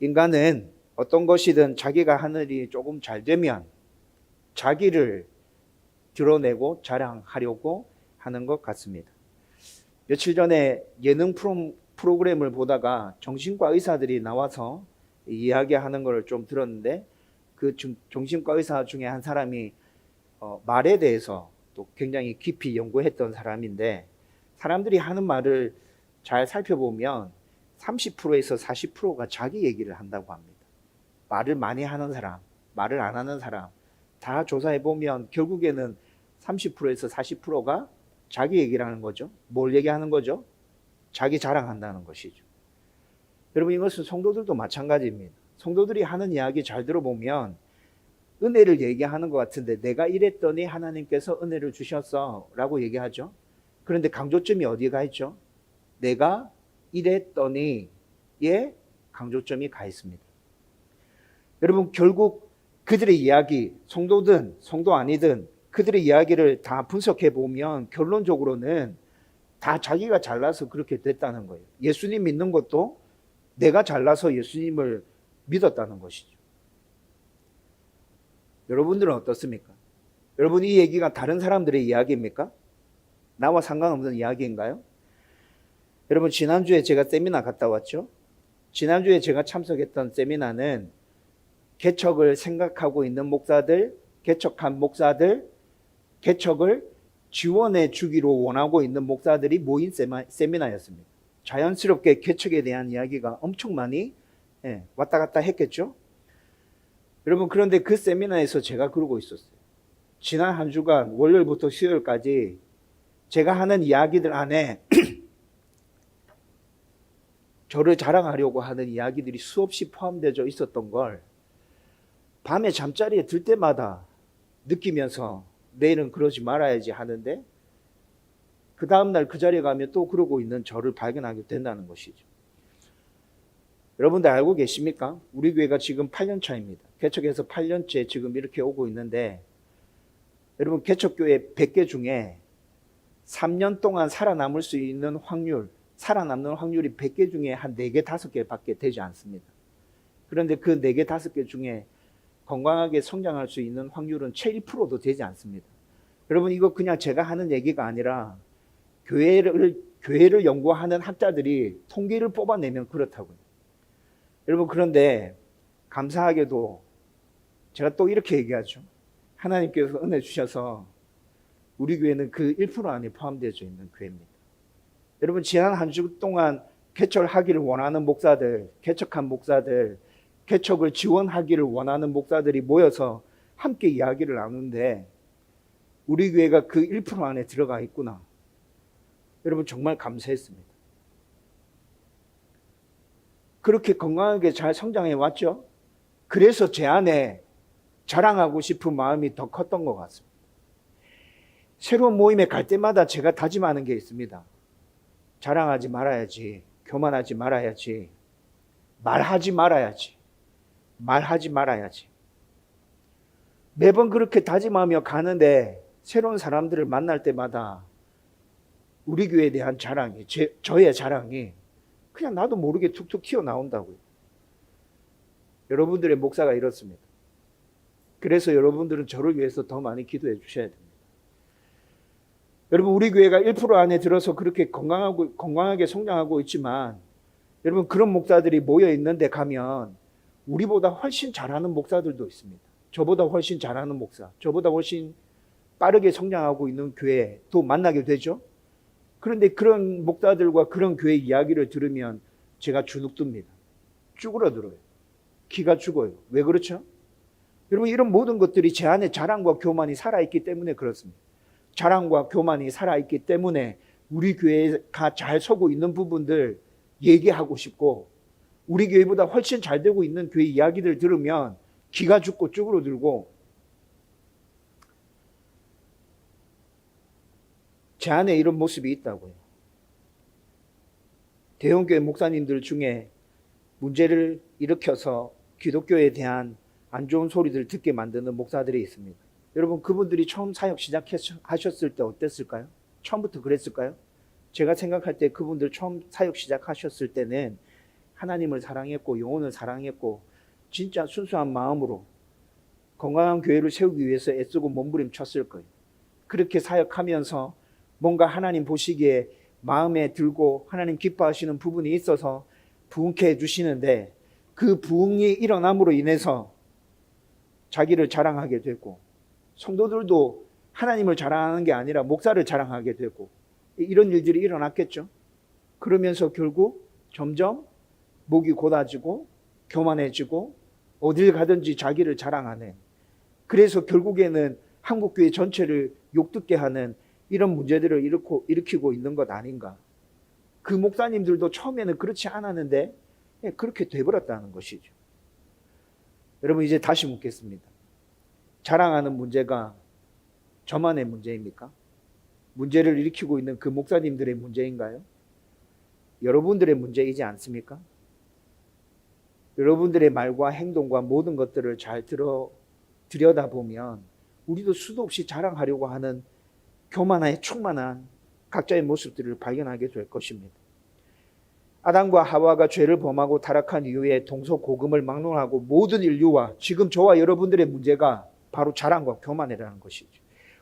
인간은 어떤 것이든 자기가 하는 일이 조금 잘 되면 자기를 드러내고 자랑하려고 하는 것 같습니다. 며칠 전에 예능 프로그램을 보다가 정신과 의사들이 나와서 이야기하는 걸 좀 들었는데, 그 정신과 의사 중에 한 사람이 말에 대해서 또 굉장히 깊이 연구했던 사람인데, 사람들이 하는 말을 잘 살펴보면 30%에서 40%가 자기 얘기를 한다고 합니다. 말을 많이 하는 사람, 말을 안 하는 사람 다 조사해 보면 결국에는 30%에서 40%가 자기 얘기를 하는 거죠. 뭘 얘기하는 거죠? 자기 자랑한다는 것이죠. 여러분, 이것은 성도들도 마찬가지입니다. 성도들이 하는 이야기 잘 들어보면 은혜를 얘기하는 것 같은데, 내가 이랬더니 하나님께서 은혜를 주셨어 라고 얘기하죠. 그런데 강조점이 어디에 있죠? 내가 이랬더니에 강조점이 가 있습니다. 여러분, 결국 그들의 이야기, 성도든 성도 아니든 그들의 이야기를 다 분석해 보면 결론적으로는 다 자기가 잘나서 그렇게 됐다는 거예요. 예수님 믿는 것도 내가 잘나서 예수님을 믿었다는 것이죠. 여러분들은 어떻습니까? 여러분, 이 얘기가 다른 사람들의 이야기입니까? 나와 상관없는 이야기인가요? 여러분, 지난주에 제가 세미나 갔다 왔죠? 지난주에 제가 참석했던 세미나는 개척을 생각하고 있는 목사들, 개척한 목사들, 개척을 지원해 주기로 원하고 있는 목사들이 모인 세미나였습니다. 자연스럽게 개척에 대한 이야기가 엄청 많이 왔다 갔다 했겠죠? 여러분, 그런데 그 세미나에서 제가 그러고 있었어요. 지난 한 주간 월요일부터 수요일까지 제가 하는 이야기들 안에 저를 자랑하려고 하는 이야기들이 수없이 포함되어 있었던 걸 밤에 잠자리에 들 때마다 느끼면서 내일은 그러지 말아야지 하는데, 그 다음날 그 자리에 가면 또 그러고 있는 저를 발견하게 된다는 것이죠. 여러분들 알고 계십니까? 우리 교회가 지금 8년 차입니다. 개척해서 8년째 지금 이렇게 오고 있는데, 여러분, 개척교회 100개 중에 3년 동안 살아남을 수 있는 확률, 살아남는 확률이 100개 중에 한 4개, 5개 밖에 되지 않습니다. 그런데 그 4개, 5개 중에 건강하게 성장할 수 있는 확률은 채 1%도 되지 않습니다. 여러분, 이거 그냥 제가 하는 얘기가 아니라 교회를 연구하는 학자들이 통계를 뽑아내면 그렇다고요. 여러분, 그런데 감사하게도 제가 또 이렇게 얘기하죠. 하나님께서 은혜 주셔서 우리 교회는 그 1% 안에 포함되어 있는 교회입니다. 여러분, 지난 한 주 동안 개척하기를 원하는 목사들, 개척한 목사들, 개척을 지원하기를 원하는 목사들이 모여서 함께 이야기를 나누는데, 우리 교회가 그 1% 안에 들어가 있구나. 여러분, 정말 감사했습니다. 그렇게 건강하게 잘 성장해 왔죠? 그래서 제 안에 자랑하고 싶은 마음이 더 컸던 것 같습니다. 새로운 모임에 갈 때마다 제가 다짐하는 게 있습니다. 자랑하지 말아야지, 교만하지 말아야지, 말하지 말아야지, 말하지 말아야지. 매번 그렇게 다짐하며 가는데 새로운 사람들을 만날 때마다 우리 교회에 대한 자랑이, 저의 자랑이 그냥 나도 모르게 툭툭 튀어나온다고요. 여러분들의 목사가 이렇습니다. 그래서 여러분들은 저를 위해서 더 많이 기도해 주셔야 됩니다. 여러분, 우리 교회가 1% 안에 들어서 그렇게 건강하게 성장하고 있지만, 여러분, 그런 목사들이 모여 있는데 가면 우리보다 훨씬 잘하는 목사들도 있습니다. 저보다 훨씬 잘하는 목사, 저보다 훨씬 빠르게 성장하고 있는 교회도 만나게 되죠. 그런데 그런 목사들과 그런 교회 이야기를 들으면 제가 주눅듭니다. 쭈그러들어요. 기가 죽어요. 왜 그렇죠? 여러분, 이런 모든 것들이 제 안에 자랑과 교만이 살아있기 때문에 그렇습니다. 자랑과 교만이 살아있기 때문에 우리 교회가 잘 서고 있는 부분들 얘기하고 싶고, 우리 교회보다 훨씬 잘 되고 있는 교회 이야기들 들으면 기가 죽고 쭈그러들고, 제 안에 이런 모습이 있다고요. 대형교회 목사님들 중에 문제를 일으켜서 기독교에 대한 안 좋은 소리들 듣게 만드는 목사들이 있습니다. 여러분, 그분들이 처음 사역 시작하셨을 때 어땠을까요? 처음부터 그랬을까요? 제가 생각할 때 그분들 처음 사역 시작하셨을 때는 하나님을 사랑했고 영혼을 사랑했고 진짜 순수한 마음으로 건강한 교회를 세우기 위해서 애쓰고 몸부림쳤을 거예요. 그렇게 사역하면서 뭔가 하나님 보시기에 마음에 들고 하나님 기뻐하시는 부분이 있어서 부흥케 해주시는데 그 부흥이 일어남으로 인해서 자기를 자랑하게 되고 성도들도 하나님을 자랑하는 게 아니라 목사를 자랑하게 되고 이런 일들이 일어났겠죠. 그러면서 결국 점점 목이 곧아지고 교만해지고 어딜 가든지 자기를 자랑하는, 그래서 결국에는 한국교회 전체를 욕듣게 하는 이런 문제들을 일으키고 있는 것 아닌가. 그 목사님들도 처음에는 그렇지 않았는데 그렇게 돼버렸다는 것이죠. 여러분 이제 다시 묻겠습니다. 자랑하는 문제가 저만의 문제입니까? 문제를 일으키고 있는 그 목사님들의 문제인가요? 여러분들의 문제이지 않습니까? 여러분들의 말과 행동과 모든 것들을 잘 들여다보면 우리도 수도 없이 자랑하려고 하는 교만에 충만한 각자의 모습들을 발견하게 될 것입니다. 아담과 하와가 죄를 범하고 타락한 이후에 동서고금을 막론하고 모든 인류와 지금 저와 여러분들의 문제가 바로 자랑과 교만이라는 것이죠.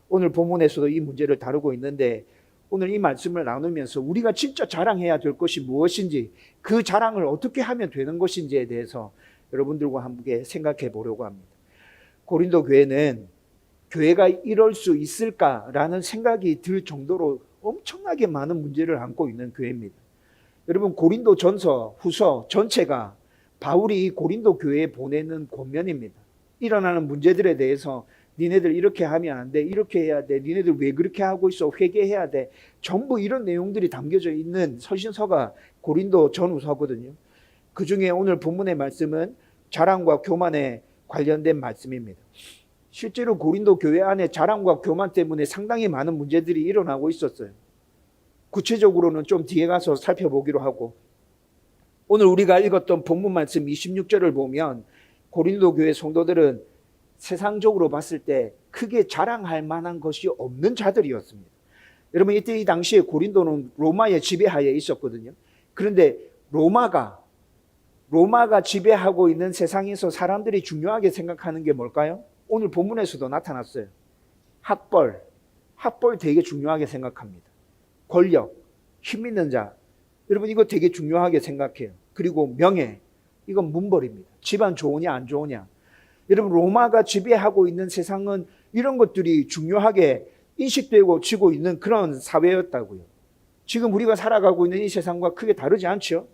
오늘 본문에서도 이 문제를 다루고 있는데 오늘 이 말씀을 나누면서 우리가 진짜 자랑해야 될 것이 무엇인지, 그 자랑을 어떻게 하면 되는 것인지에 대해서 여러분들과 함께 생각해 보려고 합니다. 고린도 교회는 교회가 이럴 수 있을까라는 생각이 들 정도로 엄청나게 많은 문제를 안고 있는 교회입니다. 여러분 고린도 전서, 후서 전체가 바울이 고린도 교회에 보내는 권면입니다. 일어나는 문제들에 대해서 니네들 이렇게 하면 안 돼, 이렇게 해야 돼, 니네들 왜 그렇게 하고 있어, 회개해야 돼, 전부 이런 내용들이 담겨져 있는 서신서가 고린도 전후서거든요. 그 중에 오늘 본문의 말씀은 자랑과 교만에 관련된 말씀입니다. 실제로 고린도 교회 안에 자랑과 교만 때문에 상당히 많은 문제들이 일어나고 있었어요. 구체적으로는 좀 뒤에 가서 살펴보기로 하고, 오늘 우리가 읽었던 본문 말씀 26절을 보면 고린도 교회 성도들은 세상적으로 봤을 때 크게 자랑할 만한 것이 없는 자들이었습니다. 여러분 이때 이 당시에 고린도는 로마의 지배하에 있었거든요. 그런데 로마가 지배하고 있는 세상에서 사람들이 중요하게 생각하는 게 뭘까요? 오늘 본문에서도 나타났어요. 학벌 되게 중요하게 생각합니다. 권력, 힘 있는 자, 여러분 이거 되게 중요하게 생각해요. 그리고 명예, 이건 문벌입니다. 집안 좋으냐 안 좋으냐. 여러분 로마가 지배하고 있는 세상은 이런 것들이 중요하게 인식되고 지고 있는 그런 사회였다고요. 지금 우리가 살아가고 있는 이 세상과 크게 다르지 않죠?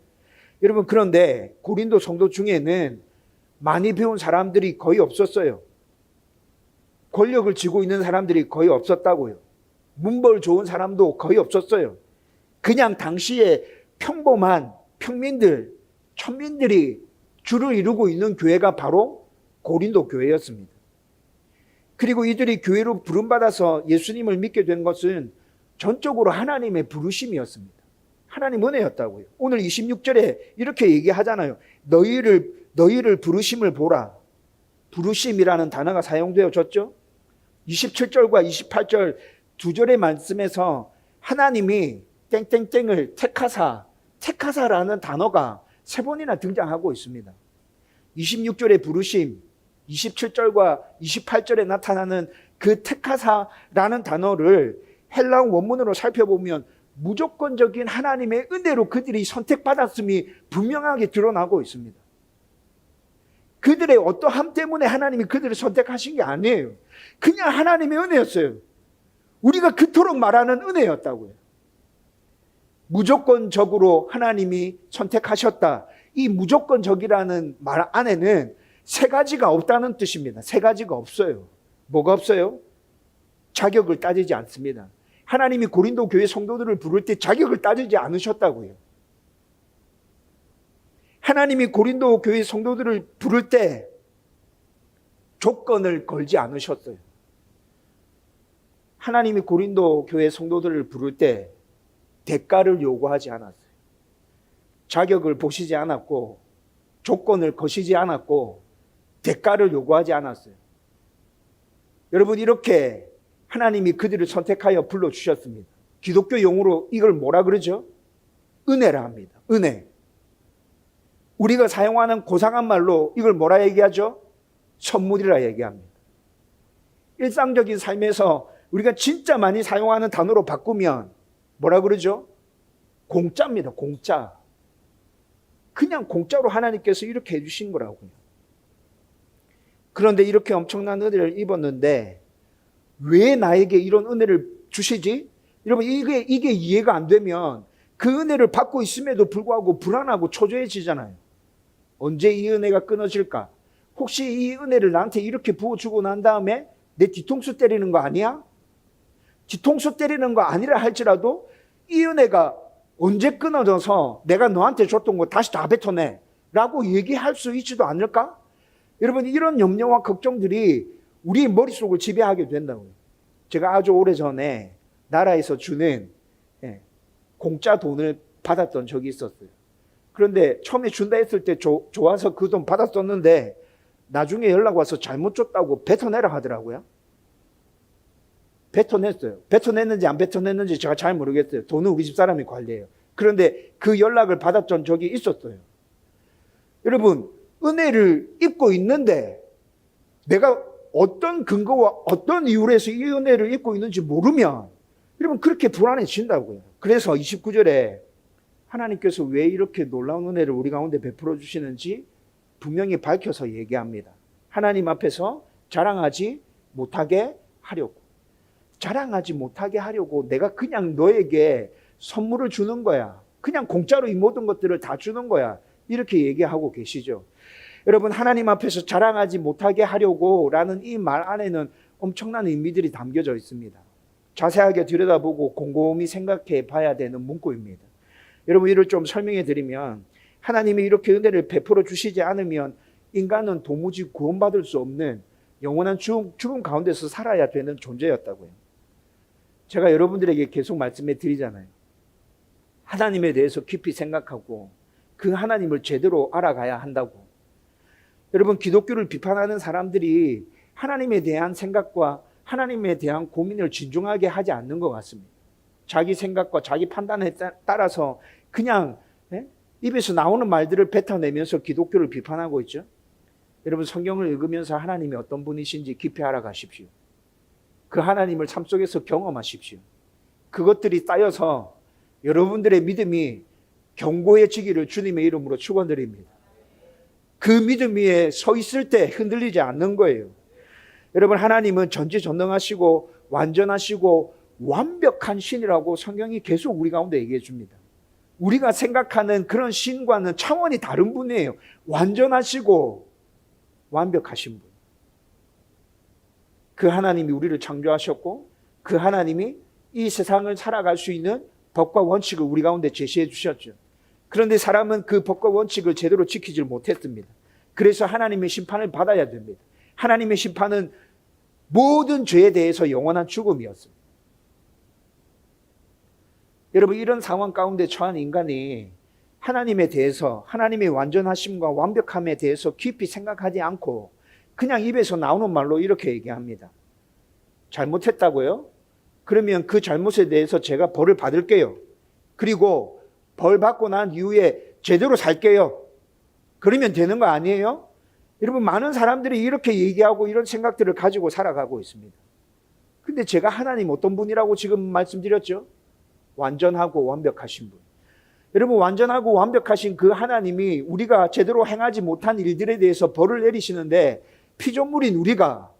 여러분 그런데 고린도 성도 중에는 많이 배운 사람들이 거의 없었어요. 권력을 쥐고 있는 사람들이 거의 없었다고요. 문벌 좋은 사람도 거의 없었어요. 그냥 당시에 평범한 평민들, 천민들이 주를 이루고 있는 교회가 바로 고린도 교회였습니다. 그리고 이들이 교회로 부름받아서 예수님을 믿게 된 것은 전적으로 하나님의 부르심이었습니다. 하나님 은혜였다고요. 오늘 26절에 이렇게 얘기하잖아요. 너희를 부르심을 보라. 부르심이라는 단어가 사용되어졌죠. 27절과 28절 두 절의 말씀에서 하나님이 땡땡땡을 택하사라는 단어가 세 번이나 등장하고 있습니다. 26절의 부르심, 27절과 28절에 나타나는 그 택하사라는 단어를 헬라어 원문으로 살펴보면 무조건적인 하나님의 은혜로 그들이 선택받았음이 분명하게 드러나고 있습니다. 그들의 어떠함 때문에 하나님이 그들을 선택하신 게 아니에요. 그냥 하나님의 은혜였어요. 우리가 그토록 말하는 은혜였다고요. 무조건적으로 하나님이 선택하셨다. 이 무조건적이라는 말 안에는 세 가지가 없다는 뜻입니다. 세 가지가 없어요. 뭐가 없어요? 자격을 따지지 않습니다. 하나님이 고린도 교회 성도들을 부를 때 자격을 따지지 않으셨다고요. 하나님이 고린도 교회 성도들을 부를 때 조건을 걸지 않으셨어요. 하나님이 고린도 교회 성도들을 부를 때 대가를 요구하지 않았어요. 자격을 보시지 않았고 조건을 거시지 않았고 대가를 요구하지 않았어요. 여러분 이렇게 하나님이 그들을 선택하여 불러주셨습니다. 기독교 용어로 이걸 뭐라 그러죠? 은혜라 합니다. 은혜. 우리가 사용하는 고상한 말로 이걸 뭐라 얘기하죠? 선물이라 얘기합니다. 일상적인 삶에서 우리가 진짜 많이 사용하는 단어로 바꾸면 뭐라 그러죠? 공짜입니다. 공짜. 그냥 공짜로 하나님께서 이렇게 해주신 거라고요. 그런데 이렇게 엄청난 은혜를 입었는데 왜 나에게 이런 은혜를 주시지? 여러분, 이게 이해가 안 되면 그 은혜를 받고 있음에도 불구하고 불안하고 초조해지잖아요. 언제 이 은혜가 끊어질까? 혹시 이 은혜를 나한테 이렇게 부어주고 난 다음에 내 뒤통수 때리는 거 아니야? 뒤통수 때리는 거 아니라 할지라도 이 은혜가 언제 끊어져서 내가 너한테 줬던 거 다시 다 뱉어내 라고 얘기할 수 있지도 않을까? 여러분, 이런 염려와 걱정들이 우리 머릿속을 지배하게 된다고요. 제가 아주 오래전에 나라에서 주는 공짜 돈을 받았던 적이 있었어요. 그런데 처음에 준다 했을 때 좋아서 그 돈 받았었는데 나중에 연락 와서 잘못 줬다고 뱉어내라 하더라고요. 뱉어냈어요. 뱉어냈는지 안 뱉어냈는지 제가 잘 모르겠어요. 돈은 우리 집 사람이 관리해요. 그런데 그 연락을 받았던 적이 있었어요. 여러분, 은혜를 입고 있는데 내가 어떤 근거와 어떤 이유로 해서 이 은혜를 입고 있는지 모르면 여러분 그렇게 불안해진다고요. 그래서 29절에 하나님께서 왜 이렇게 놀라운 은혜를 우리 가운데 베풀어 주시는지 분명히 밝혀서 얘기합니다. 하나님 앞에서 자랑하지 못하게 하려고. 자랑하지 못하게 하려고 내가 그냥 너에게 선물을 주는 거야. 그냥 공짜로 이 모든 것들을 다 주는 거야. 이렇게 얘기하고 계시죠. 여러분, 하나님 앞에서 자랑하지 못하게 하려고 라는 이 말 안에는 엄청난 의미들이 담겨져 있습니다. 자세하게 들여다보고 곰곰이 생각해 봐야 되는 문구입니다. 여러분, 이를 좀 설명해 드리면 하나님이 이렇게 은혜를 베풀어 주시지 않으면 인간은 도무지 구원받을 수 없는 영원한 죽음 가운데서 살아야 되는 존재였다고요. 제가 여러분들에게 계속 말씀해 드리잖아요. 하나님에 대해서 깊이 생각하고 그 하나님을 제대로 알아가야 한다고. 여러분, 기독교를 비판하는 사람들이 하나님에 대한 생각과 하나님에 대한 고민을 진중하게 하지 않는 것 같습니다. 자기 생각과 자기 판단에 따라서 그냥 입에서 나오는 말들을 뱉어내면서 기독교를 비판하고 있죠. 여러분, 성경을 읽으면서 하나님이 어떤 분이신지 깊이 알아가십시오. 그 하나님을 삶 속에서 경험하십시오. 그것들이 쌓여서 여러분들의 믿음이 견고해지기를 주님의 이름으로 축원드립니다. 그 믿음 위에 서 있을 때 흔들리지 않는 거예요. 여러분, 하나님은 전지전능하시고 완전하시고 완벽한 신이라고 성경이 계속 우리 가운데 얘기해 줍니다. 우리가 생각하는 그런 신과는 차원이 다른 분이에요. 완전하시고 완벽하신 분. 그 하나님이 우리를 창조하셨고 그 하나님이 이 세상을 살아갈 수 있는 법과 원칙을 우리 가운데 제시해 주셨죠. 그런데 사람은 그 법과 원칙을 제대로 지키지 못했습니다. 그래서 하나님의 심판을 받아야 됩니다. 하나님의 심판은 모든 죄에 대해서 영원한 죽음이었습니다. 여러분, 이런 상황 가운데 처한 인간이 하나님에 대해서, 하나님의 완전하심과 완벽함에 대해서 깊이 생각하지 않고 그냥 입에서 나오는 말로 이렇게 얘기합니다. 잘못했다고요? 그러면 그 잘못에 대해서 제가 벌을 받을게요. 그리고 벌 받고 난 이후에 제대로 살게요. 그러면 되는 거 아니에요? 여러분, 많은 사람들이 이렇게 얘기하고 이런 생각들을 가지고 살아가고 있습니다. 근데 제가 하나님 어떤 분이라고 지금 말씀드렸죠? 완전하고 완벽하신 분. 여러분, 완전하고 완벽하신 그 하나님이 우리가 제대로 행하지 못한 일들에 대해서 벌을 내리시는데 피조물인 우리가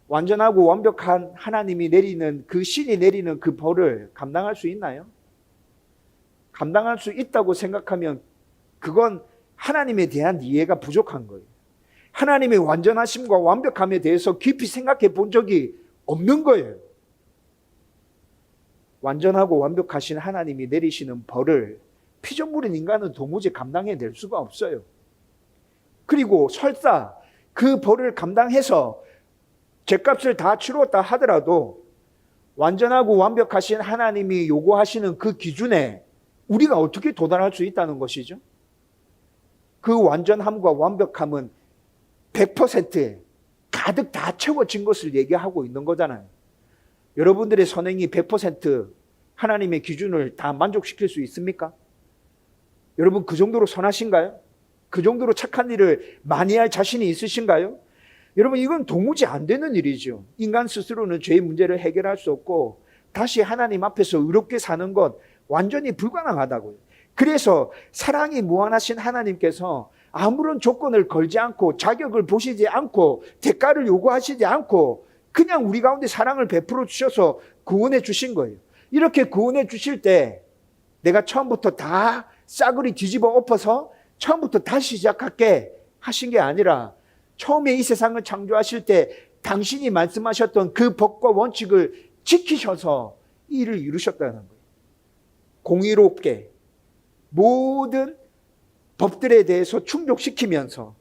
완전하고 완벽한 하나님이 내리는 그 신이 내리는 그 벌을 감당할 수 있나요? 감당할 수 있다고 생각하면 그건 하나님에 대한 이해가 부족한 거예요. 하나님의 완전하심과 완벽함에 대해서 깊이 생각해 본 적이 없는 거예요. 완전하고 완벽하신 하나님이 내리시는 벌을 피조물인 인간은 도무지 감당해낼 수가 없어요. 그리고 설사 그 벌을 감당해서 죗값을 다 치루었다 하더라도 완전하고 완벽하신 하나님이 요구하시는 그 기준에 우리가 어떻게 도달할 수 있다는 것이죠? 그 완전함과 완벽함은 100% 가득 다 채워진 것을 얘기하고 있는 거잖아요. 여러분들의 선행이 100% 하나님의 기준을 다 만족시킬 수 있습니까? 여러분 그 정도로 선하신가요? 그 정도로 착한 일을 많이 할 자신이 있으신가요? 여러분 이건 도무지 안 되는 일이죠. 인간 스스로는 죄의 문제를 해결할 수 없고 다시 하나님 앞에서 의롭게 사는 것 완전히 불가능하다고요. 그래서 사랑이 무한하신 하나님께서 아무런 조건을 걸지 않고 자격을 보시지 않고 대가를 요구하시지 않고 그냥 우리 가운데 사랑을 베풀어 주셔서 구원해 주신 거예요. 이렇게 구원해 주실 때 내가 처음부터 다 싸그리 뒤집어 엎어서 처음부터 다시 시작할게 하신 게 아니라 처음에 이 세상을 창조하실 때 당신이 말씀하셨던 그 법과 원칙을 지키셔서 이 일을 이루셨다는 거예요. 공의롭게 모든 법들에 대해서 충족시키면서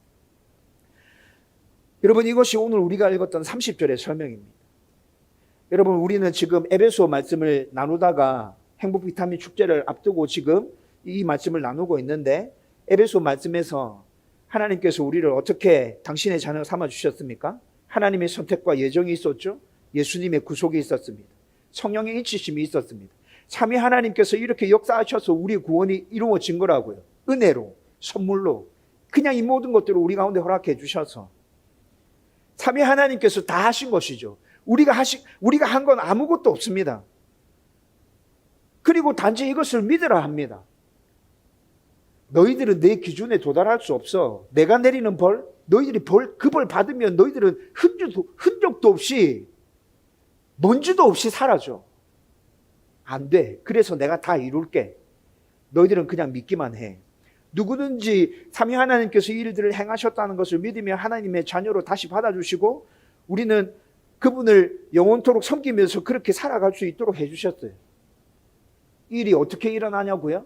여러분 이것이 오늘 우리가 읽었던 30절의 설명입니다. 여러분 우리는 지금 에베소 말씀을 나누다가 행복 비타민 축제를 앞두고 지금 이 말씀을 나누고 있는데 에베소 말씀에서 하나님께서 우리를 어떻게 당신의 자녀 삼아 주셨습니까? 하나님의 선택과 예정이 있었죠. 예수님의 구속이 있었습니다. 성령의 인치심이 있었습니다. 삼위 하나님께서 이렇게 역사하셔서 우리 구원이 이루어진 거라고요. 은혜로, 선물로 그냥 이 모든 것들을 우리 가운데 허락해 주셔서 삼위 하나님께서 다 하신 것이죠. 우리가 한 건 아무것도 없습니다. 그리고 단지 이것을 믿으라 합니다. 너희들은 내 기준에 도달할 수 없어. 내가 내리는 벌, 너희들이 그 벌 받으면 너희들은 흔적도 없이 먼지도 없이 사라져. 안 돼. 그래서 내가 다 이룰게. 너희들은 그냥 믿기만 해. 누구든지 삼위 하나님께서 이 일들을 행하셨다는 것을 믿으며 하나님의 자녀로 다시 받아주시고 우리는 그분을 영원토록 섬기면서 그렇게 살아갈 수 있도록 해주셨어요. 이 일이 어떻게 일어나냐고요?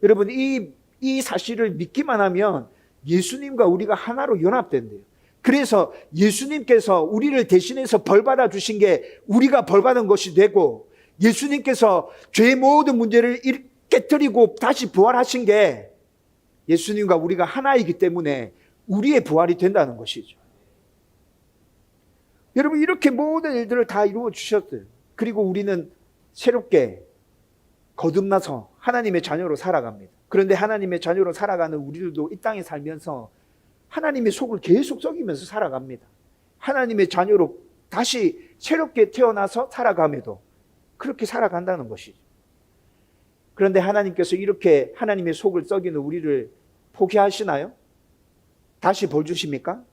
여러분 이 사실을 믿기만 하면 예수님과 우리가 하나로 연합된대요. 그래서 예수님께서 우리를 대신해서 벌 받아 주신 게 우리가 벌 받은 것이 되고 예수님께서 죄의 모든 문제를 깨뜨리고 다시 부활하신 게 예수님과 우리가 하나이기 때문에 우리의 부활이 된다는 것이죠. 여러분 이렇게 모든 일들을 다 이루어 주셨어요. 그리고 우리는 새롭게 거듭나서 하나님의 자녀로 살아갑니다. 그런데 하나님의 자녀로 살아가는 우리들도 이 땅에 살면서 하나님의 속을 계속 썩이면서 살아갑니다. 하나님의 자녀로 다시 새롭게 태어나서 살아감에도 그렇게 살아간다는 것이죠. 그런데 하나님께서 이렇게 하나님의 속을 썩이는 우리를 포기하시나요? 다시 벌 주십니까?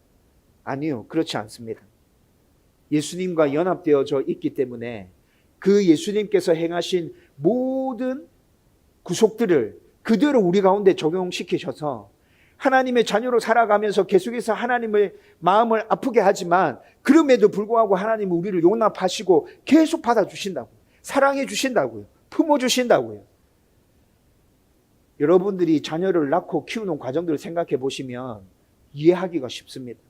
아니요, 그렇지 않습니다. 예수님과 연합되어져 있기 때문에 그 예수님께서 행하신 모든 구속들을 그대로 우리 가운데 적용시키셔서 하나님의 자녀로 살아가면서 계속해서 하나님의 마음을 아프게 하지만 그럼에도 불구하고 하나님은 우리를 용납하시고 계속 받아주신다고요. 사랑해 주신다고요. 품어주신다고요. 여러분들이 자녀를 낳고 키우는 과정들을 생각해 보시면 이해하기가 쉽습니다.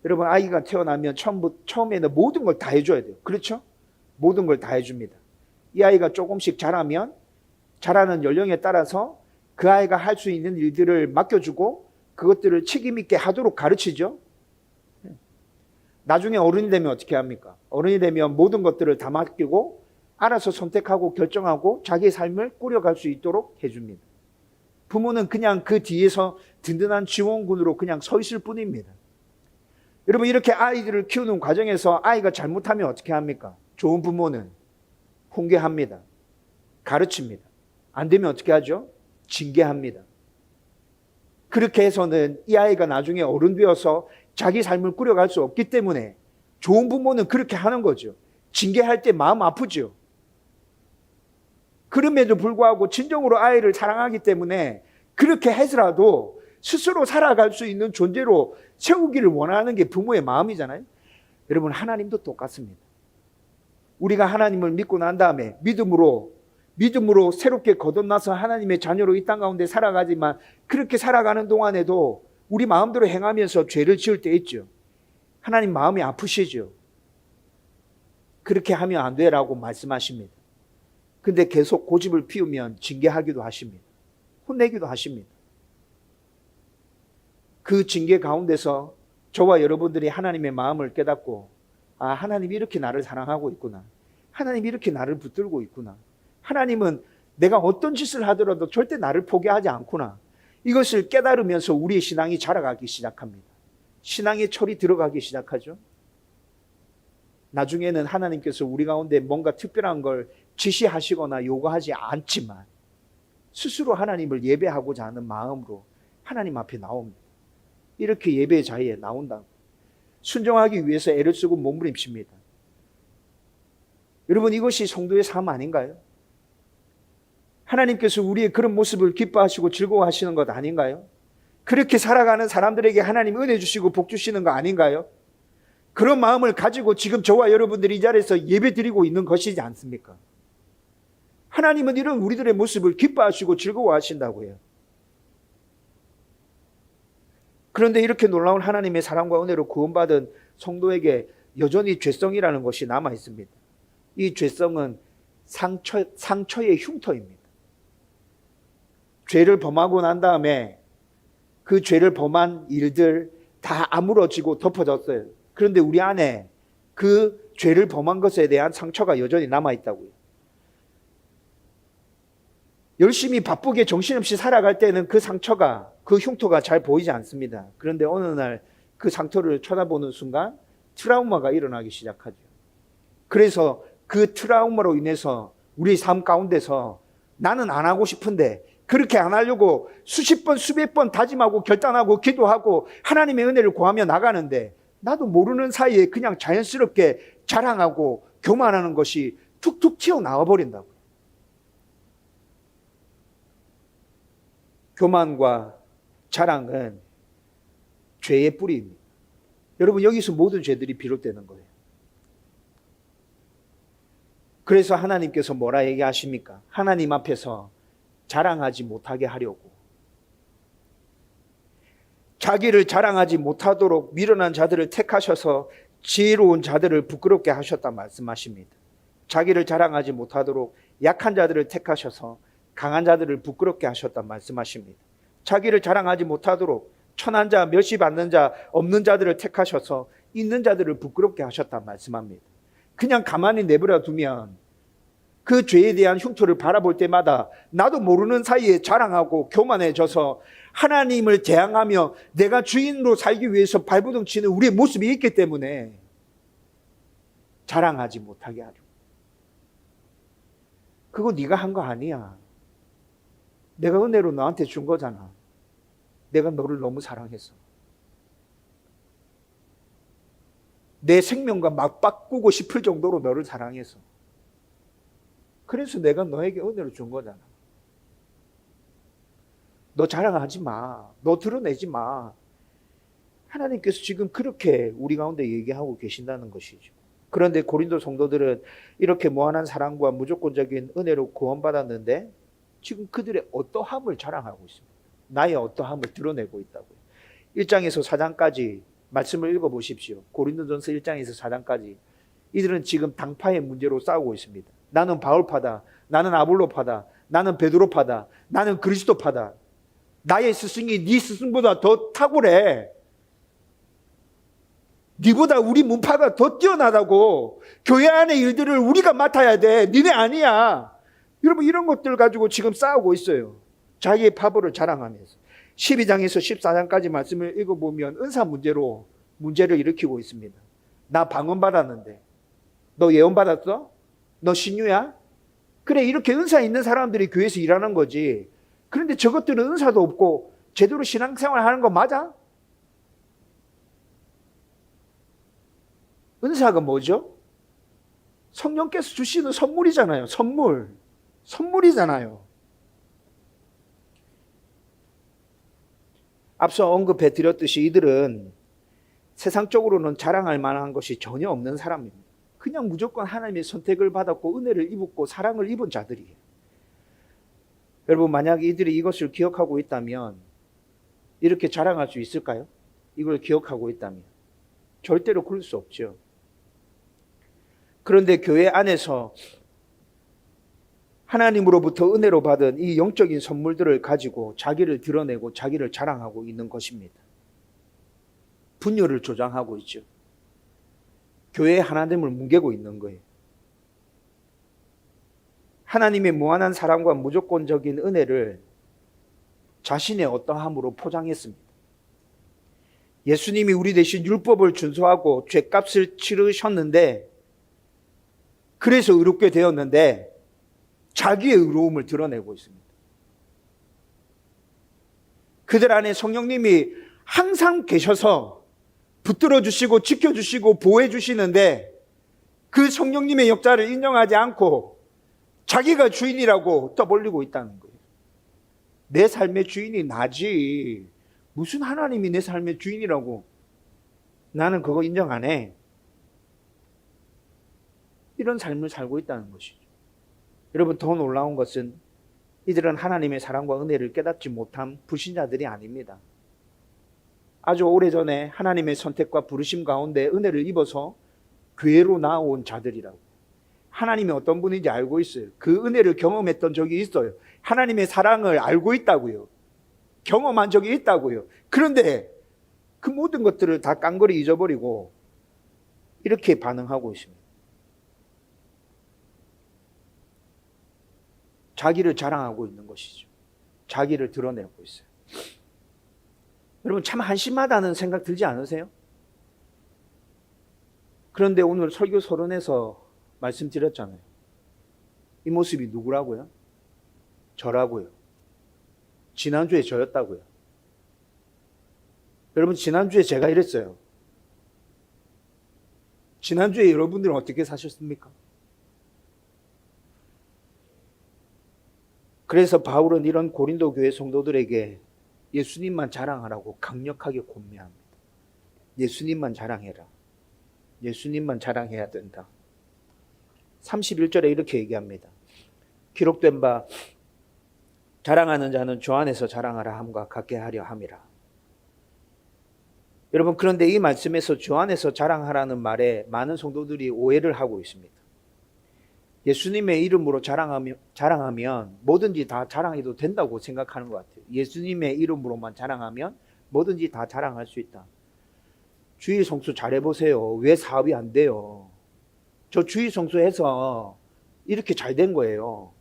여러분 아이가 태어나면 처음에는 모든 걸 다 해줘야 돼요. 그렇죠? 모든 걸 다 해줍니다. 이 아이가 조금씩 자라면 자라는 연령에 따라서 그 아이가 할 수 있는 일들을 맡겨주고 그것들을 책임 있게 하도록 가르치죠. 나중에 어른이 되면 어떻게 합니까? 어른이 되면 모든 것들을 다 맡기고 알아서 선택하고 결정하고 자기의 삶을 꾸려갈 수 있도록 해줍니다. 부모는 그냥 그 뒤에서 든든한 지원군으로 그냥 서 있을 뿐입니다. 여러분 이렇게 아이들을 키우는 과정에서 아이가 잘못하면 어떻게 합니까? 좋은 부모는 훈계합니다. 가르칩니다. 안 되면 어떻게 하죠? 징계합니다. 그렇게 해서는 이 아이가 나중에 어른 되어서 자기 삶을 꾸려갈 수 없기 때문에 좋은 부모는 그렇게 하는 거죠. 징계할 때 마음 아프죠. 그럼에도 불구하고 진정으로 아이를 사랑하기 때문에 그렇게 해서라도 스스로 살아갈 수 있는 존재로 세우기를 원하는 게 부모의 마음이잖아요. 여러분 하나님도 똑같습니다. 우리가 하나님을 믿고 난 다음에 믿음으로 새롭게 거듭나서 하나님의 자녀로 이 땅 가운데 살아가지만 그렇게 살아가는 동안에도 우리 마음대로 행하면서 죄를 지을 때 있죠. 하나님 마음이 아프시죠. 그렇게 하면 안 돼라고 말씀하십니다. 근데 계속 고집을 피우면 징계하기도 하십니다. 혼내기도 하십니다. 그 징계 가운데서 저와 여러분들이 하나님의 마음을 깨닫고 아, 하나님이 이렇게 나를 사랑하고 있구나. 하나님이 이렇게 나를 붙들고 있구나. 하나님은 내가 어떤 짓을 하더라도 절대 나를 포기하지 않구나. 이것을 깨달으면서 우리의 신앙이 자라가기 시작합니다. 신앙의 철이 들어가기 시작하죠. 나중에는 하나님께서 우리 가운데 뭔가 특별한 걸 지시하시거나 요구하지 않지만 스스로 하나님을 예배하고자 하는 마음으로 하나님 앞에 나옵니다. 이렇게 예배의 자리에 나온다. 순종하기 위해서 애를 쓰고 몸부림칩니다. 여러분, 이것이 성도의 삶 아닌가요? 하나님께서 우리의 그런 모습을 기뻐하시고 즐거워하시는 것 아닌가요? 그렇게 살아가는 사람들에게 하나님 은혜 주시고 복 주시는 거 아닌가요? 그런 마음을 가지고 지금 저와 여러분들이 이 자리에서 예배 드리고 있는 것이지 않습니까? 하나님은 이런 우리들의 모습을 기뻐하시고 즐거워하신다고 해요. 그런데 이렇게 놀라운 하나님의 사랑과 은혜로 구원받은 성도에게 여전히 죄성이라는 것이 남아 있습니다. 이 죄성은 상처의 흉터입니다. 죄를 범하고 난 다음에 그 죄를 범한 일들 다 아물어지고 덮어졌어요. 그런데 우리 안에 그 죄를 범한 것에 대한 상처가 여전히 남아있다고요. 열심히 바쁘게 정신없이 살아갈 때는 그 상처가, 그 흉터가 잘 보이지 않습니다. 그런데 어느 날 그 상처를 쳐다보는 순간 트라우마가 일어나기 시작하죠. 그래서 그 트라우마로 인해서 우리 삶 가운데서 나는 안 하고 싶은데 그렇게 안 하려고 수십 번 수백 번 다짐하고 결단하고 기도하고 하나님의 은혜를 구하며 나가는데 나도 모르는 사이에 그냥 자연스럽게 자랑하고 교만하는 것이 툭툭 튀어나와 버린다고요. 교만과 자랑은 죄의 뿌리입니다. 여러분, 여기서 모든 죄들이 비롯되는 거예요. 그래서 하나님께서 뭐라 얘기하십니까? 하나님 앞에서 자랑하지 못하게 하려고, 자기를 자랑하지 못하도록 미련한 자들을 택하셔서 지혜로운 자들을 부끄럽게 하셨다 말씀하십니다. 자기를 자랑하지 못하도록 약한 자들을 택하셔서 강한 자들을 부끄럽게 하셨다 말씀하십니다. 자기를 자랑하지 못하도록 천한 자, 멸시받는 자, 없는 자들을 택하셔서 있는 자들을 부끄럽게 하셨다 말씀합니다. 그냥 가만히 내버려 두면 그 죄에 대한 흉터를 바라볼 때마다 나도 모르는 사이에 자랑하고 교만해져서 하나님을 대항하며 내가 주인으로 살기 위해서 발버둥 치는 우리의 모습이 있기 때문에 자랑하지 못하게 하려. 그거 네가 한 거 아니야. 내가 은혜로 너한테 준 거잖아. 내가 너를 너무 사랑해서. 내 생명과 맞바꾸고 싶을 정도로 너를 사랑해서. 그래서 내가 너에게 은혜를 준 거잖아. 너 자랑하지 마. 너 드러내지 마. 하나님께서 지금 그렇게 우리 가운데 얘기하고 계신다는 것이죠. 그런데 고린도 성도들은 이렇게 무한한 사랑과 무조건적인 은혜로 구원받았는데 지금 그들의 어떠함을 자랑하고 있습니다. 나의 어떠함을 드러내고 있다고요. 1장에서 4장까지 말씀을 읽어보십시오. 고린도전서 1장에서 4장까지 이들은 지금 당파의 문제로 싸우고 있습니다. 나는 바울파다. 나는 아볼로파다. 나는 베드로파다. 나는 그리스도파다. 나의 스승이 네 스승보다 더 탁월해. 네보다 우리 문파가 더 뛰어나다고. 교회 안의 일들을 우리가 맡아야 돼. 니네 아니야. 여러분, 이런 것들 가지고 지금 싸우고 있어요. 자기의 파벌을 자랑하면서. 12장에서 14장까지 말씀을 읽어보면 은사 문제로 문제를 일으키고 있습니다. 나 방언 받았는데 너 예언 받았어? 너 신유야? 그래, 이렇게 은사 있는 사람들이 교회에서 일하는 거지. 그런데 저것들은 은사도 없고 제대로 신앙생활 하는 거 맞아? 은사가 뭐죠? 성령께서 주시는 선물이잖아요. 선물이잖아요. 앞서 언급해 드렸듯이 이들은 세상적으로는 자랑할 만한 것이 전혀 없는 사람입니다. 그냥 무조건 하나님의 선택을 받았고 은혜를 입었고 사랑을 입은 자들이에요. 여러분, 만약 이들이 이것을 기억하고 있다면 이렇게 자랑할 수 있을까요? 이걸 기억하고 있다면 절대로 그럴 수 없죠. 그런데 교회 안에서 하나님으로부터 은혜로 받은 이 영적인 선물들을 가지고 자기를 드러내고 자기를 자랑하고 있는 것입니다. 분열을 조장하고 있죠. 교회의 하나됨을 뭉개고 있는 거예요. 하나님의 무한한 사랑과 무조건적인 은혜를 자신의 어떠함으로 포장했습니다. 예수님이 우리 대신 율법을 준수하고 죄값을 치르셨는데, 그래서 의롭게 되었는데 자기의 의로움을 드러내고 있습니다. 그들 안에 성령님이 항상 계셔서 붙들어 주시고 지켜주시고 보호해 주시는데, 그 성령님의 역사를 인정하지 않고 자기가 주인이라고 떠벌리고 있다는 거예요. 내 삶의 주인이 나지, 무슨 하나님이 내 삶의 주인이라고, 나는 그거 인정 안 해. 이런 삶을 살고 있다는 것이죠. 여러분, 더 놀라운 것은 이들은 하나님의 사랑과 은혜를 깨닫지 못한 불신자들이 아닙니다. 아주 오래전에 하나님의 선택과 부르심 가운데 은혜를 입어서 교회로 나온 자들이라고. 하나님이 어떤 분인지 알고 있어요. 그 은혜를 경험했던 적이 있어요. 하나님의 사랑을 알고 있다고요. 경험한 적이 있다고요. 그런데 그 모든 것들을 다 깡그리 잊어버리고 이렇게 반응하고 있습니다. 자기를 자랑하고 있는 것이죠. 자기를 드러내고 있어요. 여러분, 참 한심하다는 생각 들지 않으세요? 그런데 오늘 설교 서론에서 말씀드렸잖아요. 이 모습이 누구라고요? 저라고요. 지난주에 저였다고요. 여러분, 지난주에 제가 이랬어요. 지난주에 여러분들은 어떻게 사셨습니까? 그래서 바울은 이런 고린도 교회 성도들에게 예수님만 자랑하라고 강력하게 권면합니다. 예수님만 자랑해라. 예수님만 자랑해야 된다. 31절에 이렇게 얘기합니다. 기록된 바 자랑하는 자는 주 안에서 자랑하라 함과 같게 하려 함이라. 여러분, 그런데 이 말씀에서 주 안에서 자랑하라는 말에 많은 성도들이 오해를 하고 있습니다. 예수님의 이름으로 자랑하면 뭐든지 다 자랑해도 된다고 생각하는 것 같아요. 예수님의 이름으로만 자랑하면 뭐든지 다 자랑할 수 있다. 주일 성수 잘해보세요. 왜 사업이 안 돼요? 저 주일 성수해서 이렇게 잘 된 거예요.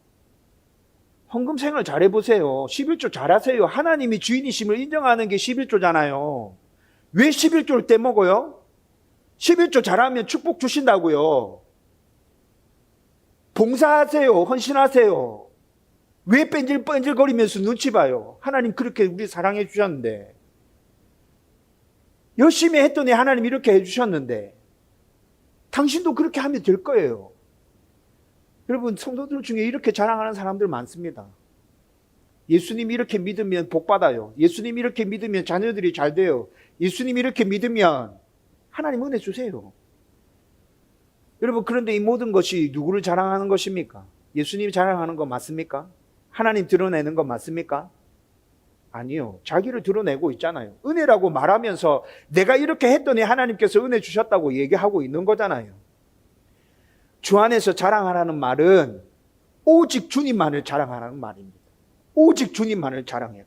헌금 생활 잘해보세요. 11조 잘하세요. 하나님이 주인이심을 인정하는 게 11조잖아요. 왜 11조를 떼먹어요? 11조 잘하면 축복 주신다고요. 봉사하세요. 헌신하세요. 왜 뺀질뺀질거리면서 눈치 봐요? 하나님 그렇게 우리 사랑해 주셨는데, 열심히 했더니 하나님 이렇게 해주셨는데 당신도 그렇게 하면 될 거예요. 여러분, 성도들 중에 이렇게 자랑하는 사람들 많습니다. 예수님 이렇게 믿으면 복 받아요. 예수님 이렇게 믿으면 자녀들이 잘 돼요. 예수님 이렇게 믿으면 하나님 은혜 주세요. 여러분, 그런데 이 모든 것이 누구를 자랑하는 것입니까? 예수님 자랑하는 거 맞습니까? 하나님 드러내는 거 맞습니까? 아니요. 자기를 드러내고 있잖아요. 은혜라고 말하면서 내가 이렇게 했더니 하나님께서 은혜 주셨다고 얘기하고 있는 거잖아요. 주 안에서 자랑하라는 말은 오직 주님만을 자랑하라는 말입니다. 오직 주님만을 자랑해라.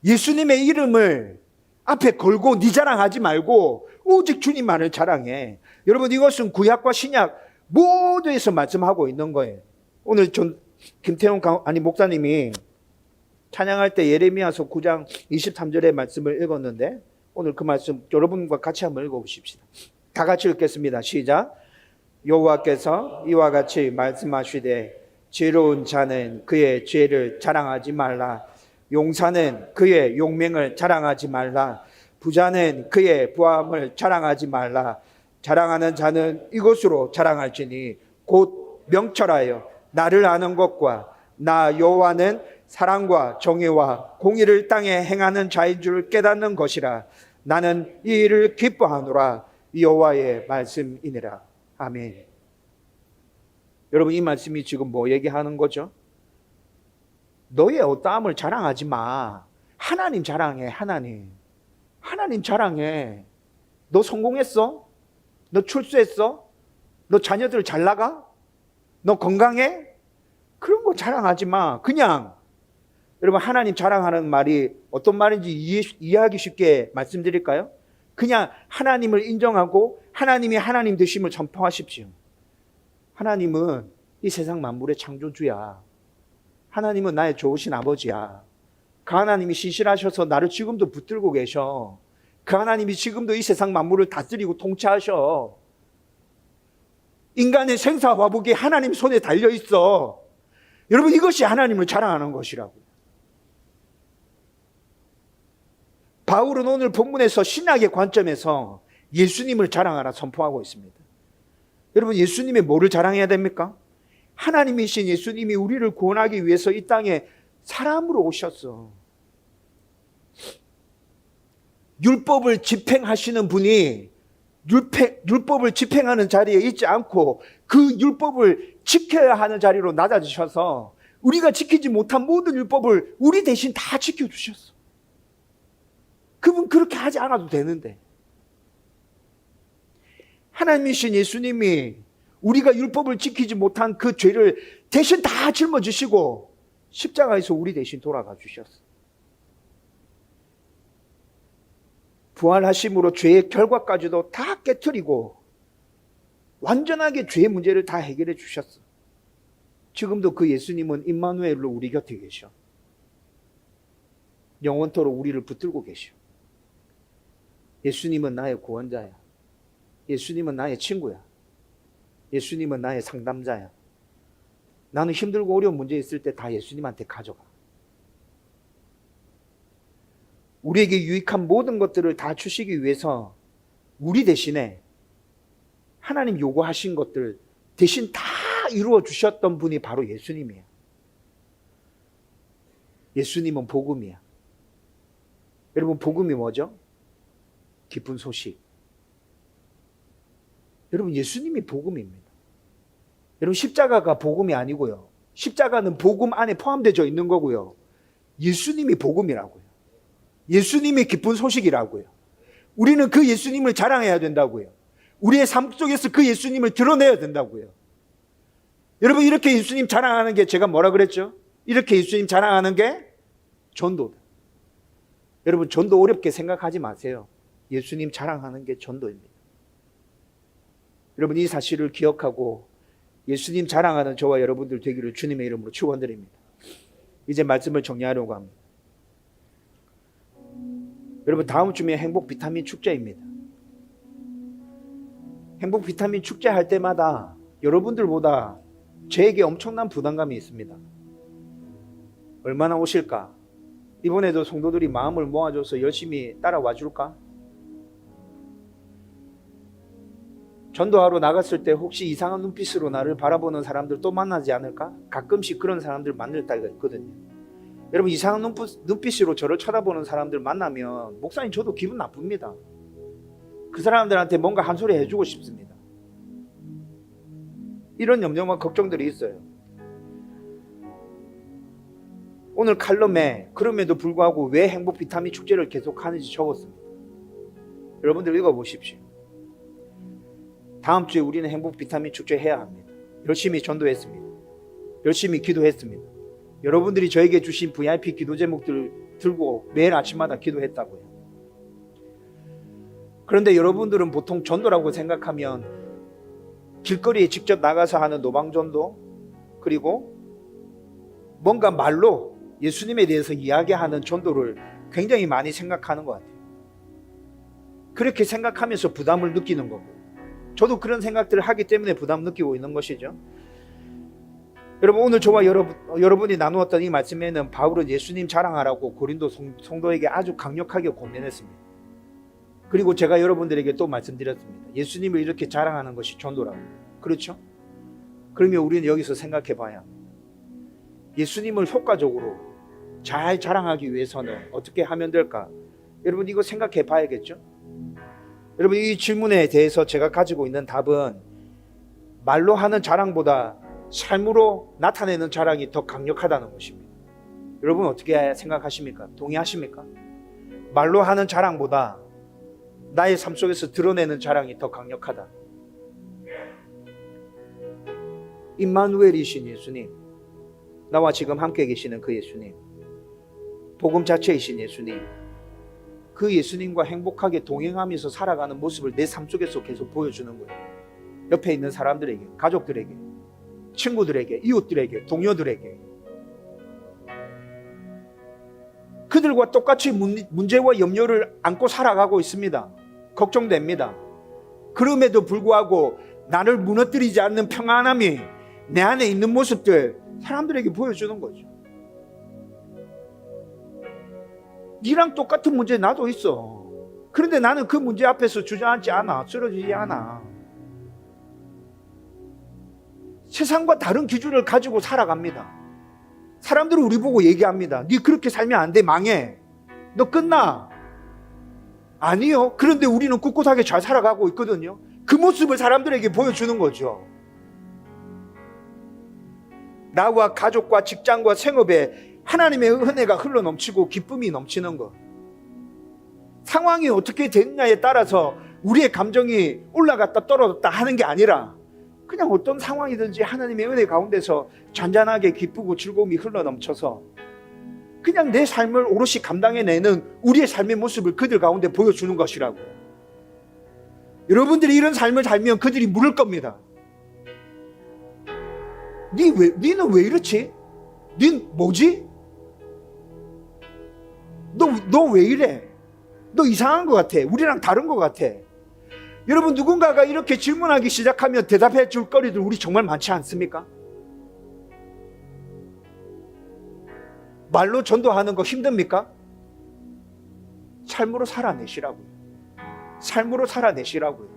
예수님의 이름을 앞에 걸고 네 자랑하지 말고 오직 주님만을 자랑해. 여러분, 이것은 구약과 신약 모두에서 말씀하고 있는 거예요. 오늘 김태용 목사님이 찬양할 때 예레미야서 9장 23절의 말씀을 읽었는데, 오늘 그 말씀 여러분과 같이 한번 읽어보십시다. 다 같이 읽겠습니다. 시작. 여호와께서 이와 같이 말씀하시되 지혜로운 자는 그의 지혜를 자랑하지 말라. 용사는 그의 용맹을 자랑하지 말라. 부자는 그의 부함을 자랑하지 말라. 자랑하는 자는 이것으로 자랑할지니 곧 명철하여 나를 아는 것과 나 여호와는 사랑과 정의와 공의를 땅에 행하는 자인 줄 깨닫는 것이라. 나는 이 일을 기뻐하노라. 여호와의 말씀이니라. 아멘. 여러분, 이 말씀이 지금 뭐 얘기하는 거죠? 너의 어떠함을 자랑하지 마. 하나님 자랑해. 하나님 자랑해. 너 성공했어? 너 출세했어? 너 자녀들 잘 나가? 너 건강해? 그런 거 자랑하지 마. 그냥 여러분, 하나님 자랑하는 말이 어떤 말인지 이해하기 쉽게 말씀드릴까요? 그냥 하나님을 인정하고 하나님이 하나님 되심을 선포하십시오. 하나님은 이 세상 만물의 창조주야. 하나님은 나의 좋으신 아버지야. 그 하나님이 신실하셔서 나를 지금도 붙들고 계셔. 그 하나님이 지금도 이 세상 만물을 다스리고 통치하셔. 인간의 생사화복이 하나님 손에 달려있어. 여러분, 이것이 하나님을 자랑하는 것이라고요. 바울은 오늘 본문에서 신학의 관점에서 예수님을 자랑하라 선포하고 있습니다. 여러분, 예수님이 뭐를 자랑해야 됩니까? 하나님이신 예수님이 우리를 구원하기 위해서 이 땅에 사람으로 오셨어. 율법을 집행하시는 분이 율법을 집행하는 자리에 있지 않고 그 율법을 지켜야 하는 자리로 낮아지셔서 우리가 지키지 못한 모든 율법을 우리 대신 다 지켜주셨어. 그분 그렇게 하지 않아도 되는데, 하나님이신 예수님이 우리가 율법을 지키지 못한 그 죄를 대신 다 짊어지시고 십자가에서 우리 대신 돌아가 주셨어. 부활하심으로 죄의 결과까지도 다 깨트리고 완전하게 죄의 문제를 다 해결해 주셨어. 지금도 그 예수님은 임마누엘로 우리 곁에 계셔. 영원토록 우리를 붙들고 계셔. 예수님은 나의 구원자야. 예수님은 나의 친구야. 예수님은 나의 상담자야. 나는 힘들고 어려운 문제 있을 때 다 예수님한테 가져가. 우리에게 유익한 모든 것들을 다 주시기 위해서 우리 대신에 하나님 요구하신 것들 대신 다 이루어 주셨던 분이 바로 예수님이에요. 예수님은 복음이야. 여러분, 복음이 뭐죠? 기쁜 소식. 여러분, 예수님이 복음입니다. 여러분, 십자가가 복음이 아니고요. 십자가는 복음 안에 포함되어 있는 거고요. 예수님이 복음이라고요. 예수님이 기쁜 소식이라고요. 우리는 그 예수님을 자랑해야 된다고요. 우리의 삶 속에서 그 예수님을 드러내야 된다고요. 여러분, 이렇게 예수님 자랑하는 게, 제가 뭐라 그랬죠? 이렇게 예수님 자랑하는 게 전도다. 여러분, 전도 어렵게 생각하지 마세요. 예수님 자랑하는 게 전도입니다. 여러분, 이 사실을 기억하고 예수님 자랑하는 저와 여러분들 되기를 주님의 이름으로 축원드립니다. 이제 말씀을 정리하려고 합니다. 여러분, 다음 주면 행복 비타민 축제입니다. 행복 비타민 축제 할 때마다 여러분들보다 저에게 엄청난 부담감이 있습니다. 얼마나 오실까? 이번에도 성도들이 마음을 모아줘서 열심히 따라와 줄까? 전도하러 나갔을 때 혹시 이상한 눈빛으로 나를 바라보는 사람들 또 만나지 않을까? 가끔씩 그런 사람들 만날 때가 있거든요. 여러분, 이상한 눈빛으로 저를 쳐다보는 사람들 만나면 목사님 저도 기분 나쁩니다. 그 사람들한테 뭔가 한 소리 해주고 싶습니다. 이런 염려와 걱정들이 있어요. 오늘 칼럼에 그럼에도 불구하고 왜 행복 비타민 축제를 계속하는지 적었습니다. 여러분들 읽어보십시오. 다음 주에 우리는 행복 비타민 축제 해야 합니다. 열심히 전도했습니다. 열심히 기도했습니다. 여러분들이 저에게 주신 VIP 기도 제목들 들고 매일 아침마다 기도했다고요. 그런데 여러분들은 보통 전도라고 생각하면 길거리에 직접 나가서 하는 노방전도, 그리고 뭔가 말로 예수님에 대해서 이야기하는 전도를 굉장히 많이 생각하는 것 같아요. 그렇게 생각하면서 부담을 느끼는 거고, 저도 그런 생각들을 하기 때문에 부담 느끼고 있는 것이죠. 여러분, 오늘 저와 여러분이 나누었던 이 말씀에는 바울은 예수님 자랑하라고 고린도 성도에게 아주 강력하게 권면했습니다. 그리고 제가 여러분들에게 또 말씀드렸습니다. 예수님을 이렇게 자랑하는 것이 전도라고. 그렇죠? 그러면 우리는 여기서 생각해 봐야 합니다. 예수님을 효과적으로 잘 자랑하기 위해서는 어떻게 하면 될까? 여러분, 이거 생각해 봐야겠죠? 여러분, 이 질문에 대해서 제가 가지고 있는 답은 말로 하는 자랑보다 삶으로 나타내는 자랑이 더 강력하다는 것입니다. 여러분, 어떻게 생각하십니까? 동의하십니까? 말로 하는 자랑보다 나의 삶 속에서 드러내는 자랑이 더 강력하다. 임마누엘이신 예수님, 나와 지금 함께 계시는 그 예수님, 복음 자체이신 예수님, 그 예수님과 행복하게 동행하면서 살아가는 모습을 내 삶 속에서 계속 보여주는 거예요. 옆에 있는 사람들에게, 가족들에게. 친구들에게, 이웃들에게, 동료들에게 그들과 똑같이 문제와 염려를 안고 살아가고 있습니다. 걱정됩니다. 그럼에도 불구하고 나를 무너뜨리지 않는 평안함이 내 안에 있는 모습들 사람들에게 보여주는 거죠. 니랑 똑같은 문제 나도 있어. 그런데 나는 그 문제 앞에서 주저앉지 않아. 쓰러지지 않아. 세상과 다른 기준을 가지고 살아갑니다. 사람들은 우리 보고 얘기합니다. 니 그렇게 살면 안 돼. 망해. 너 끝나. 아니요. 그런데 우리는 꿋꿋하게 잘 살아가고 있거든요. 그 모습을 사람들에게 보여주는 거죠. 나와 가족과 직장과 생업에 하나님의 은혜가 흘러넘치고 기쁨이 넘치는 것. 상황이 어떻게 됐냐에 따라서 우리의 감정이 올라갔다 떨어졌다 하는 게 아니라 그냥 어떤 상황이든지 하나님의 은혜 가운데서 잔잔하게 기쁘고 즐거움이 흘러넘쳐서 그냥 내 삶을 오롯이 감당해내는 우리의 삶의 모습을 그들 가운데 보여주는 것이라고. 여러분들이 이런 삶을 살면 그들이 물을 겁니다. 니는 왜 이렇지? 니 뭐지? 너 왜 이래? 너 이상한 것 같아. 우리랑 다른 것 같아. 여러분, 누군가가 이렇게 질문하기 시작하면 대답해 줄 거리들 우리 정말 많지 않습니까? 말로 전도하는 거 힘듭니까? 삶으로 살아내시라고요. 삶으로 살아내시라고요.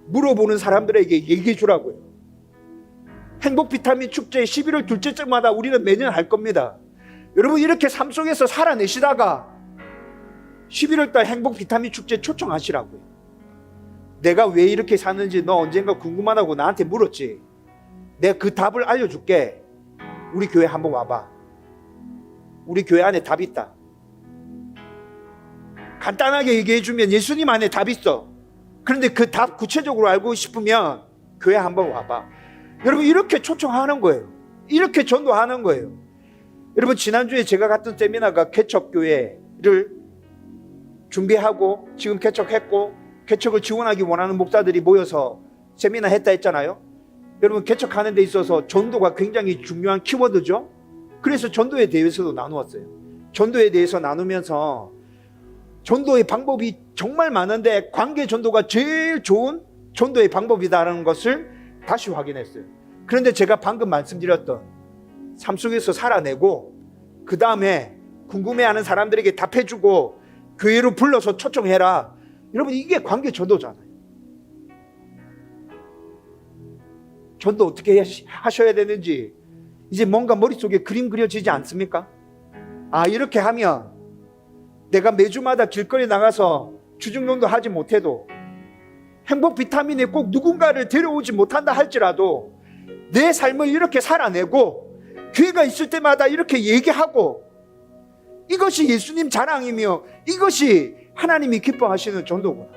물어보는 사람들에게 얘기해 주라고요. 행복 비타민 축제 11월 둘째 주마다 우리는 매년 할 겁니다. 여러분, 이렇게 삶 속에서 살아내시다가 11월 달 행복 비타민 축제 초청하시라고요. 내가 왜 이렇게 사는지 너 언젠가 궁금하다고 나한테 물었지. 내가 그 답을 알려줄게. 우리 교회 한번 와봐. 우리 교회 안에 답 있다. 간단하게 얘기해주면 예수님 안에 답 있어. 그런데 그 답 구체적으로 알고 싶으면 교회 한번 와봐. 여러분, 이렇게 초청하는 거예요. 이렇게 전도하는 거예요. 여러분, 지난주에 제가 갔던 세미나가 개척교회를 준비하고 지금 개척했고 개척을 지원하기 원하는 목사들이 모여서 세미나 했다 했잖아요. 여러분, 개척하는 데 있어서 전도가 굉장히 중요한 키워드죠. 그래서 전도에 대해서도 나누었어요. 전도에 대해서 나누면서 전도의 방법이 정말 많은데 관계 전도가 제일 좋은 전도의 방법이다라는 것을 다시 확인했어요. 그런데 제가 방금 말씀드렸던 삶 속에서 살아내고 그 다음에 궁금해하는 사람들에게 답해주고 교회로 불러서 초청해라. 여러분, 이게 관계 전도잖아요. 전도 어떻게 하셔야 되는지 이제 뭔가 머릿속에 그림 그려지지 않습니까? 아, 이렇게 하면 내가 매주마다 길거리 나가서 주중농도 하지 못해도 행복 비타민에 꼭 누군가를 데려오지 못한다 할지라도 내 삶을 이렇게 살아내고 교회가 있을 때마다 이렇게 얘기하고 이것이 예수님 자랑이며 이것이 하나님이 기뻐하시는 전도구나.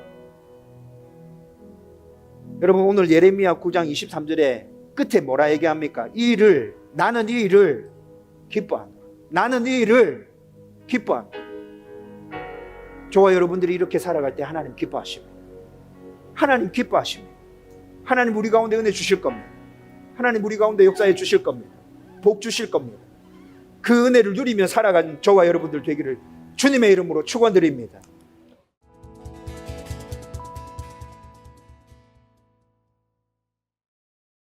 여러분, 오늘 예레미야 9장 23절에 끝에 뭐라 얘기합니까? 나는 이 일을 기뻐한다. 나는 이 일을 기뻐한다. 저와 여러분들이 이렇게 살아갈 때 하나님 기뻐하십니다. 하나님 기뻐하십니다. 하나님 우리 가운데 은혜 주실 겁니다. 하나님 우리 가운데 역사해 주실 겁니다. 복 주실 겁니다. 그 은혜를 누리며 살아가는 저와 여러분들 되기를 주님의 이름으로 축원드립니다.